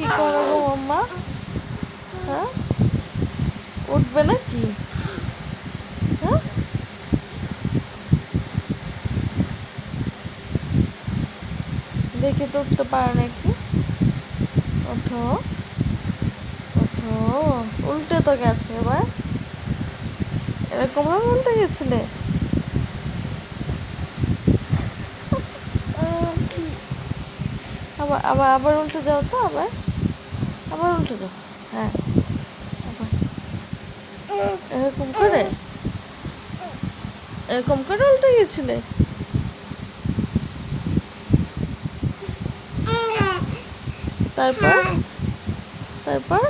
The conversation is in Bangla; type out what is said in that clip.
কি করো গো মাম্মা? হ্যাঁ, উঠবে নাকি? হ্যাঁ, দেখে তো উঠতে পারো নাকি? ওঠো, ওঠো। উল্টে তো গেছো এবার। এরকম ভাবে উল্টে গেছিলে? আবার আবার আবার উল্টে যাও তো, আবার আবার উল্টে যাও। হ্যাঁ, আবার এরকম করে, এরকম করে উল্টে গেছিলে? তারপর, তারপর